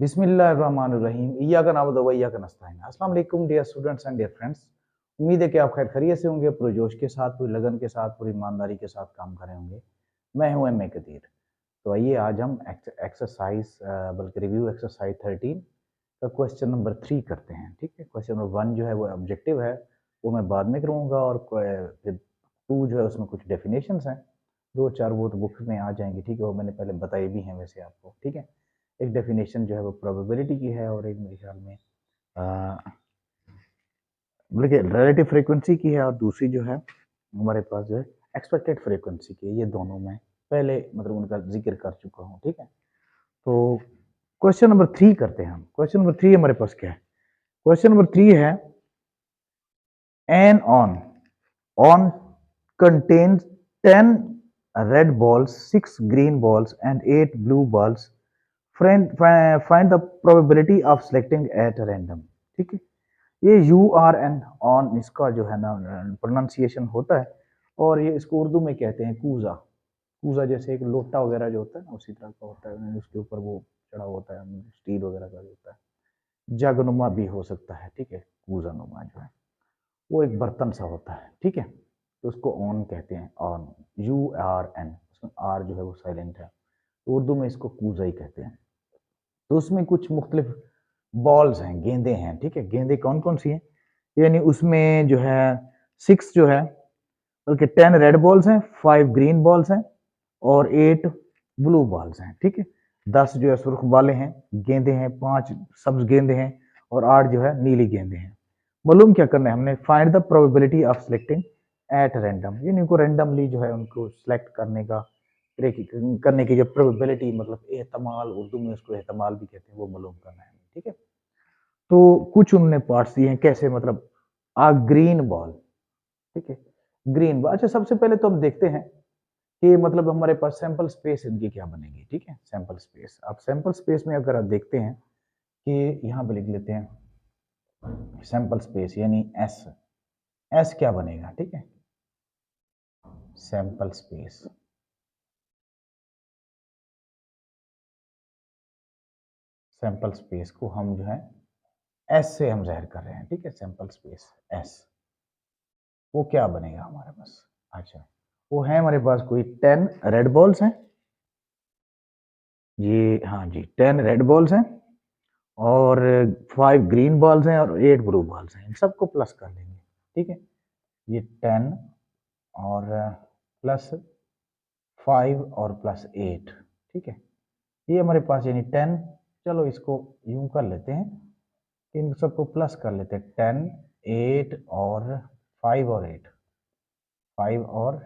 बिस्मिल्लाहिर्रहमानिर्रहीम इय्याका नअबुदु व इय्याका नस्तईन। अस्सलाम वालेकुम dear students and dear friends. उम्मीद है कि आप खैर खैरियत से होंगे, पूरे जोश के साथ, पूरी लगन के साथ, पूरी ईमानदारी के साथ काम कर रहे होंगे। मैं हूं एम ए कदीर। तो आइए आज हम एक्सरसाइज बल्कि रिव्यू एक्सरसाइज 13 का क्वेश्चन नंबर 3 करते हैं। ठीक है, क्वेश्चन नंबर 1 जो है वो ऑब्जेक्टिव है, वो मैं बाद में करूँगा, और फिर 2 जो है उसमें कुछ डेफिनेशंस हैं, 2-4 वो तो बुक में आ जाएंगी। ठीक है, वो मैंने पहले बताई भी हैं वैसे आपको। ठीक है, एक डेफिनेशन जो है वो प्रोबेबिलिटी की है, और एक मेरे ख्याल में बल्कि रिलेटिव फ्रीक्वेंसी की है, और दूसरी जो है हमारे पास जो है एक्सपेक्टेड फ्रीक्वेंसी की है। ये दोनों मैं पहले मतलब उनका जिक्र कर चुका हूँ। ठीक है, तो क्वेश्चन नंबर 3 करते हैं हम। क्वेश्चन नंबर 3 हमारे पास क्या है? क्वेश्चन नंबर 3 है N on contains 10 red balls, 6 green balls and 8 blue balls. Find the probability of selecting at random. ठीक है, ये यू आर एन ऑन इसका जो है ना प्रोनाउंसिएशन होता है, और ये इसको उर्दू में कहते हैं कूजा। कूजा जैसे एक लोटा वगैरह जो होता है ना, उसी तरह का होता है, उसके ऊपर वो चढ़ा होता है, स्टील वगैरह का जो होता है। जगनुमा भी हो सकता है। ठीक है, कूजा नुमा जो है वो एक बर्तन सा होता है। ठीक है, तो उसको ऑन कहते हैं, ऑन, यू आर एन, उसमें आर जो है वो साइलेंट है, तो उर्दू में इसको कूजा ही कहते हैं। तो उसमें कुछ मुख्तलिफ बॉल्स हैं, गेंदे हैं। ठीक है, गेंदे कौन कौन सी हैं? यानी उसमें जो है 6 जो है, बल्कि 10 रेड बॉल्स हैं, 5 ग्रीन बॉल्स हैं और 8 ब्लू बॉल्स हैं। ठीक है, 10 जो है सुर्ख बाले हैं, गेंदे हैं, 5 सब्ज गेंदे हैं और 8 जो है नीली गेंदे हैं। मालूम क्या करना है हमने? Find the probability of selecting at random, यानी उनको रैंडमली जो है उनको सिलेक्ट करने की जो प्रोबेबिलिटी, मतलब एहतमाल, उर्दू में उसको एहतमाल भी कहते हैं, वो मालूम करना है। ठीक है, तो कुछ उन्होंने पार्ट्स दिए हैं कैसे, मतलब आ ग्रीन बॉल। ठीक है, ग्रीन बॉल। अच्छा, सबसे पहले तो हम देखते हैं कि मतलब हमारे पास सैंपल स्पेस इनकी क्या बनेगी। ठीक है, सैंपल स्पेस। अब सैंपल स्पेस में अगर आप देखते हैं कि यहाँ पे लिख लेते हैं सैंपल स्पेस यानी एस। एस क्या बनेगा? ठीक है, सैंपल स्पेस। सैंपल स्पेस को हम जो है एस से हम जाहिर कर रहे हैं। ठीक है, सैंपल स्पेस एस, वो क्या बनेगा हमारे पास? अच्छा, वो है हमारे पास कोई 10 रेड बॉल्स हैं, ये हाँ जी 10 रेड बॉल्स हैं, और 5 ग्रीन बॉल्स हैं और 8 ब्लू बॉल्स हैं। इन सबको प्लस कर लेंगे। ठीक है, ये 10 और प्लस 5 और प्लस 8। ठीक है, ये हमारे पास यानी 10। चलो इसको यूं कर लेते हैं, इन सबको प्लस कर लेते हैं। 10, 8 और 5 और 8, 5 और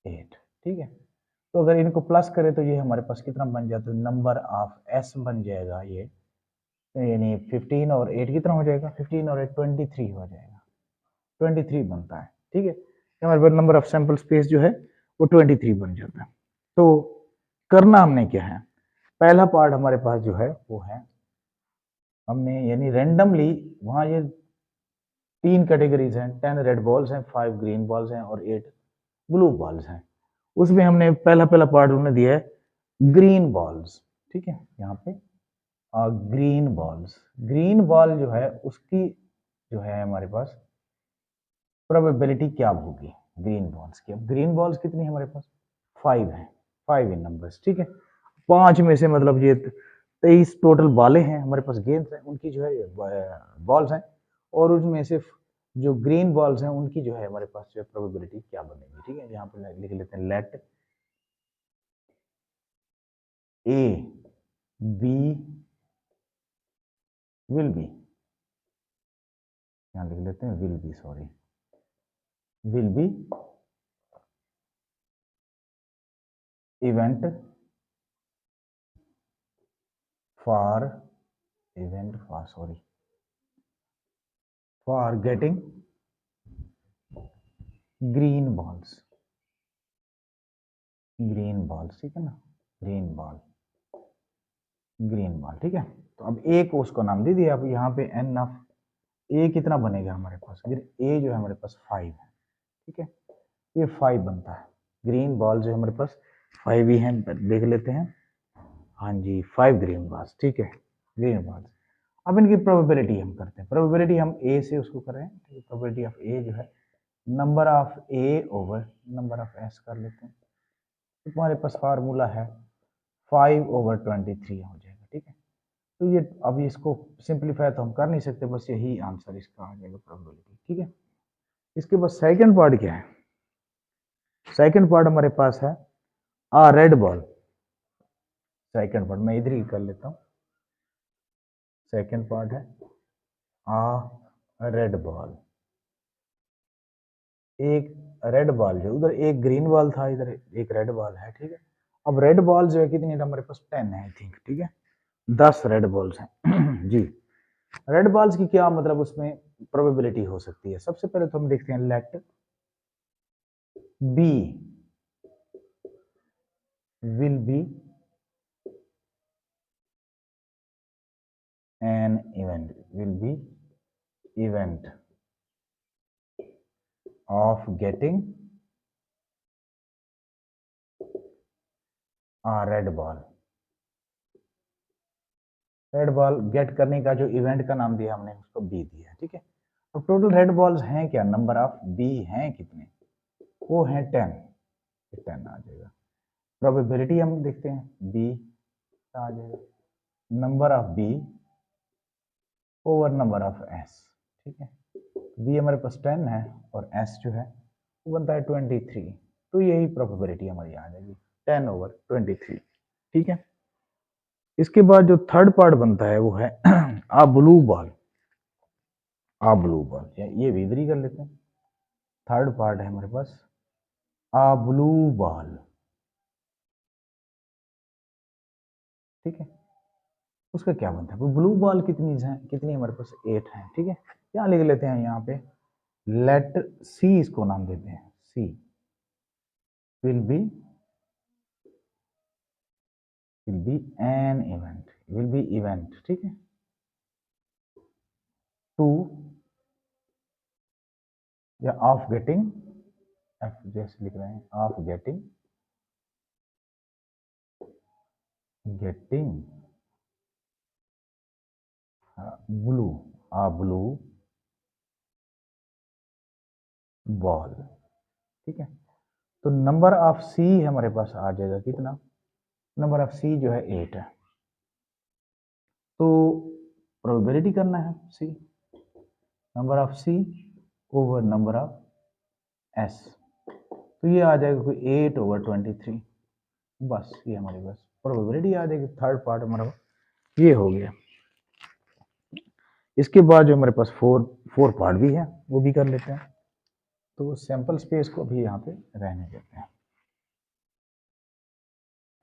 8। ठीक है, तो अगर इनको प्लस करें तो ये हमारे पास कितना बन जाता है? नंबर ऑफ एस बन जाएगा ये, यानी 15 और 8 कितना हो जाएगा? 15 और 8 23 हो जाएगा। 23 बनता है। ठीक है, हमारे पास नंबर ऑफ सैंपल स्पेस जो है वो 23 बन जाता है। तो करना हमने क्या है? पहला पार्ट हमारे पास जो है वो है, हमने यानी रैंडमली वहां ये 3 कैटेगरीज हैं, 10 रेड बॉल्स हैं, 5 ग्रीन बॉल्स हैं और 8 ब्लू बॉल्स हैं। उसमें हमने पहला पहला पार्ट उन्होंने दिया है ग्रीन बॉल्स। ठीक है, यहाँ पे ग्रीन बॉल्स। ग्रीन बॉल जो है उसकी जो है हमारे पास प्रोबेबिलिटी क्या होगी ग्रीन बॉल्स की? अब ग्रीन बॉल्स कितनी है हमारे पास? 5 है, 5 इन नंबर्स। ठीक है, 5 में से मतलब ये 23 टोटल बालें हैं हमारे पास, गेंद हैं, उनकी जो है बॉल्स हैं, और उसमें से जो ग्रीन बॉल्स हैं उनकी जो है हमारे पास जो है प्रोबेबिलिटी क्या बनेगी। ठीक है, यहाँ पर लिख लेते हैं let A be will be, यहाँ लिख लेते हैं will be, sorry, will be event for getting green balls. Green balls, ठीक है ना, ग्रीन बॉल, ग्रीन बॉल। ठीक है, तो अब ए को उसको नाम दे दिया। अब यहाँ पे एन ऑफ ए कितना बनेगा हमारे पास? फिर ए जो है हमारे पास 5 है। ठीक है, ये 5 बनता है। ग्रीन बॉल जो है हमारे पास 5 ही है, देख लेते हैं। हाँ जी 5 ग्रीन बॉल्स, ठीक है, ग्रीन बॉल्स। अब इनकी प्रोबेबिलिटी हम करते हैं, प्रोबेबिलिटी हम ए से उसको कर रहे हैं, प्रोबेबिलिटी ऑफ ए जो है number of A over number of S कर लेते हैं। तो तुम्हारे पास फार्मूला है 5/23 हो जाएगा, ठीक है। तो ये अभी इसको सिंप्लीफाई तो हम कर नहीं सकते, बस यही आंसर इसका आ जाएगा प्रोबेबिलिटी, ठीक है। इसके बाद सेकंड पार्ट क्या है, सेकंड पार्ट हमारे पास है आ रेड बॉल। सेकंड पार्ट मैं इधर ही कर लेता हूँ, सेकंड पार्ट है आ रेड बॉल। एक रेड बॉल जो उधर एक ग्रीन बॉल था, इधर एक रेड बॉल है, ठीक है। अब रेड बॉल जो है कितनी है हमारे पास 10 है आई थिंक, ठीक है, 10 रेड बॉल्स हैं जी। रेड बॉल्स की क्या मतलब उसमें प्रोबेबिलिटी हो सकती है, सबसे पहले तो हम देखते हैं लेट बी विल बी an event, will be event of getting a red ball। Red ball get करने का जो इवेंट का नाम दिया हमने उसको बी दिया, ठीक है। तो टोटल रेड बॉल्स हैं क्या, नंबर ऑफ बी हैं कितने, वो हैं 10, 10 आ जाएगा। प्रोबेबिलिटी हम देखते हैं बी आ जाएगा number of B over number of S, ठीक है। बी हमारे पास 10 है और एस जो है वो बनता है 23, तो यही प्रोबेबिलिटी हमारी आ जाएगी 10/23, ठीक है। इसके बाद जो थर्ड पार्ट बनता है वो है आ ब्लू बॉल, आ ब्लू बॉल, ये भी इधर ही कर लेते हैं। थर्ड पार्ट है हमारे पास आ ब्लू बॉल, ठीक है। उसका क्या बनता है, ब्लू बॉल कितनी है, कितनी हमारे पास 8 है, ठीक है। यहाँ लिख लेते हैं, यहाँ पे लेट सी इसको नाम देते हैं, C will be an event, will be event, ठीक है, टू या ऑफ गेटिंग, एफ जैसे लिख रहे हैं ऑफ गेटिंग ब्लू, आ ब्लू बॉल, ठीक है। तो नंबर ऑफ सी हमारे पास आ जाएगा कितना, नंबर ऑफ सी जो है 8 है, तो प्रोबेबिलिटी करना है C, number of C over number of S, तो ये आ जाएगा कोई 8/23, बस ये हमारे पास प्रोबेबिलिटी आ जाएगी। थर्ड पार्ट हमारा ये हो गया। इसके बाद जो हमारे पास फोर पार्ट भी है वो भी कर लेते हैं, तो सैंपल स्पेस को भी यहाँ पे रहने देते हैं।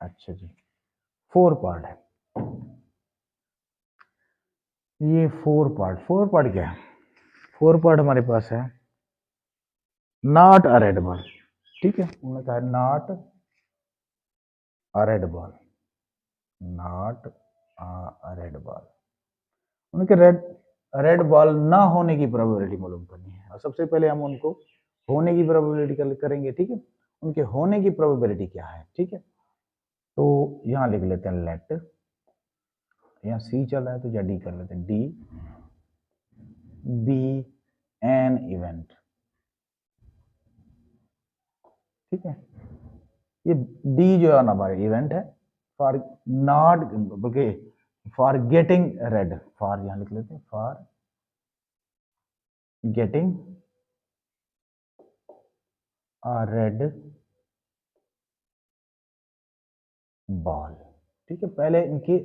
अच्छा जी, 4 पार्ट है, ये 4 पार्ट क्या है, 4 पार्ट हमारे पास है नॉट अ रेड बॉल, ठीक है। उन्होंने कहा not a red ball, not a red ball, उनके रेड रेड बॉल ना होने की प्रोबेबिलिटी मालूम करनी है, और सबसे पहले हम उनको होने की प्रोबेबिलिटी करेंगे, ठीक है। उनके होने की प्रोबेबिलिटी क्या है, ठीक है। तो यहाँ लिख लेते हैं लेट, यहाँ सी चल रहा है तो या डी कर लेते हैं, डी बी एन इवेंट, ठीक है। ये डी जो है ना हमारे इवेंट है फॉर नॉट, बल्कि फॉर गेटिंग रेड, फॉर यहाँ लिख लेते हैं for getting a red ball, ठीक है। पहले इनकी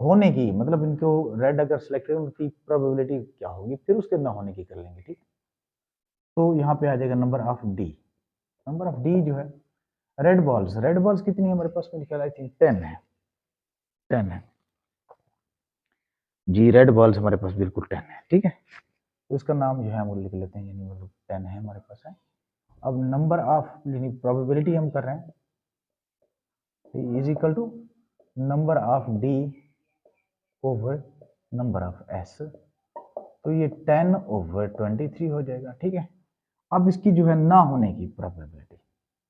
होने की मतलब इनको रेड अगर सिलेक्ट करें उनकी प्रोबेबिलिटी क्या होगी, फिर उसके ना होने की कर लेंगे, ठीक। तो यहाँ पे आ जाएगा number of D, number of D जो है रेड बॉल्स, रेड बॉल्स कितनी है हमारे पास, मेरे ख्याल आई थिंक 10 है, 10 है जी, रेड बॉल्स हमारे पास बिल्कुल 10 है, ठीक है। तो इसका नाम जो है हम लिख लेते हैं, यानी मतलब 10 है हमारे पास है। अब नंबर ऑफ यानी प्रोबेबिलिटी हम कर रहे हैं is equal to number of D over number of S, तो ये 10/23 हो जाएगा, ठीक है। अब इसकी जो है ना होने की प्रोबेबिलिटी,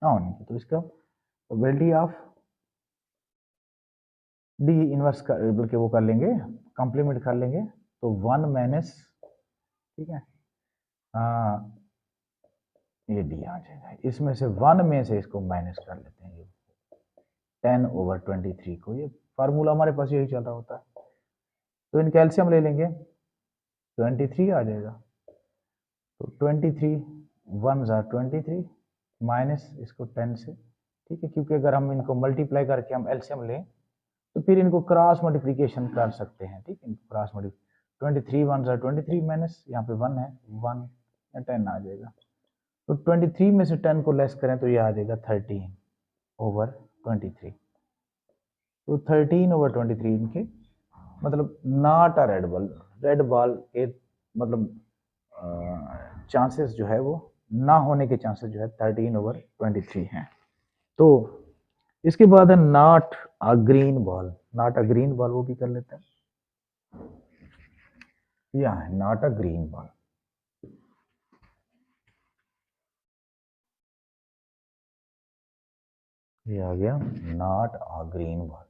ना होने की, तो इसका प्रोबेबिलिटी ऑफ डी इनवर्स कर बल्कि वो कर लेंगे, कॉम्प्लीमेंट कर लेंगे, तो 1 माइनस, ठीक है, ये डी आ जाएगा। इसमें से 1 में से इसको माइनस कर लेते हैं, ये 10/23 को, ये फार्मूला हमारे पास यही चल रहा होता है। तो इनका एलसीएम ले लेंगे, 23 आ जाएगा। तो 23 1 ज़ा 23 माइनस इसको 10 से, ठीक है, क्योंकि अगर हम इनको मल्टीप्लाई करके हम एलसीएम लें तो फिर इनको क्रॉस मल्टीप्लिकेशन कर सकते हैं, ठीक है, क्रॉस मल्टीप्लिकेशन 23 1 ज़ा 23 माइनस यहाँ पे 1 है, 1 या 10 आ जाएगा। तो 23 में से 10 को लेस करें तो ये आ जाएगा 13/23। तो 13/23 इनके मतलब not a red ball, red ball के मतलब चांसेस जो है वो ना होने के चांसेस जो है 13/23 हैं। तो इसके बाद है not a green ball, not a green ball वो भी कर लेते हैं, या है नॉट अ ग्रीन बॉल। ये आ गया नॉट अ ग्रीन बॉल,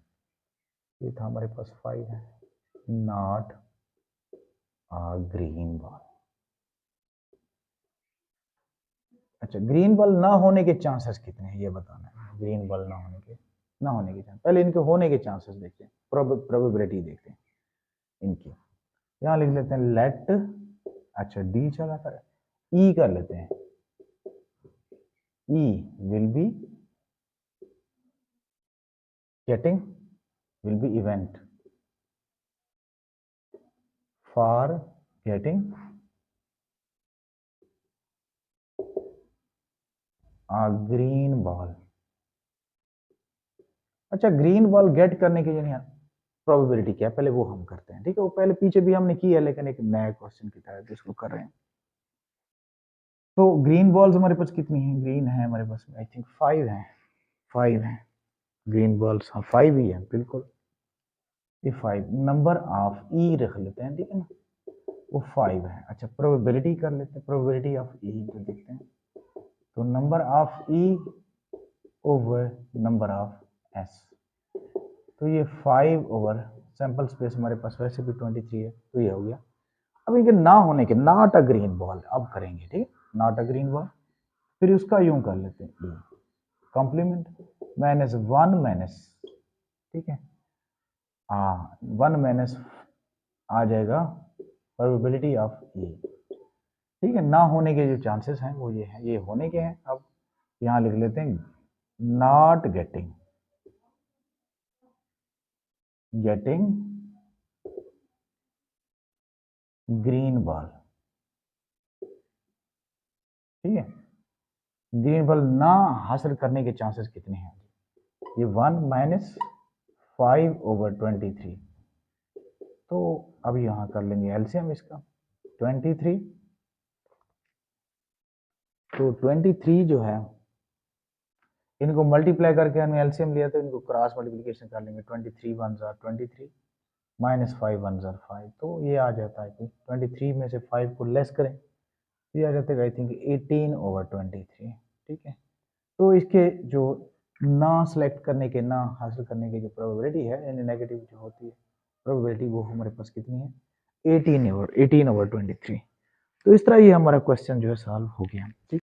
ये था हमारे पास 5 है, नॉट अ ग्रीन बॉल। अच्छा, ग्रीन बॉल ना होने के चांसेस कितने हैं ये बताना है, ग्रीन बॉल ना होने के चांसेस, पहले इनके होने के चांसेस देखते हैं, प्रोबेबिलिटी देखते हैं इनकी। यहाँ लिख लेते हैं लेट, अच्छा डी चला था, ई कर लेते हैं, E will be getting, will be event for getting a green ball। अच्छा, ग्रीन बॉल गेट करने की यानी प्रोबेबिलिटी क्या है पहले वो हम करते हैं, ठीक है, वो पहले पीछे भी हमने की है लेकिन एक नया क्वेश्चन की तरह जिसको कर रहे हैं। तो ग्रीन बॉल्स हमारे पास कितनी है, ग्रीन है हमारे पास आई थिंक 5 है, 5 है ग्रीन बॉल्स, हाँ 5 ही है बिल्कुल, ये 5 नंबर ऑफ ई रख लेते हैं, ठीक है ना, वो 5 है। अच्छा, प्रोबेबिलिटी कर लेते हैं, प्रोबेबिलिटी ऑफ ई जो देखते हैं, तो number of E over number of S, तो ये 5 ओवर सैंपल स्पेस हमारे पास वैसे भी 23 है, तो ये हो गया। अब इनके ना होने के, नॉट अ ग्रीन बॉल अब करेंगे, ठीक है, नॉट अ ग्रीन बॉल, फिर उसका यूं कर लेते हैं, कॉम्प्लीमेंट माइनस 1 माइनस, ठीक है, हाँ 1 माइनस आ जाएगा प्रोबेबिलिटी ऑफ ई, ठीक है, ना होने के जो चांसेस हैं वो ये है, ये होने के हैं। अब यहाँ लिख लेते हैं नॉट गेटिंग ग्रीन बॉल, ठीक है, ग्रीन बॉल ना हासिल करने के चांसेस कितने हैं, ये 1 माइनस 5/23। तो अब यहाँ कर लेंगे एलसीएम इसका 23, तो 23 जो है इनको मल्टीप्लाई करके हमने एलसीएम लिया, तो इनको क्रॉस मल्टीप्लिकेशन कर लेंगे, 23 1 ज़ा 23 माइनस 5 1 ज़ा 5, तो ये आ जाता है कि 23 में से 5 को लेस करें, ये आ जाता है आई थिंक 18/23, ठीक है। तो इसके जो ना सेलेक्ट करने के, ना हासिल करने की जो प्रोबेबिलिटी है यानी नेगेटिव जो होती है प्रोबेबिलिटी, वो हमारे पास कितनी है, 18/23। तो इस तरह ये हमारा क्वेश्चन जो है सॉल्व हो गया, ठीक।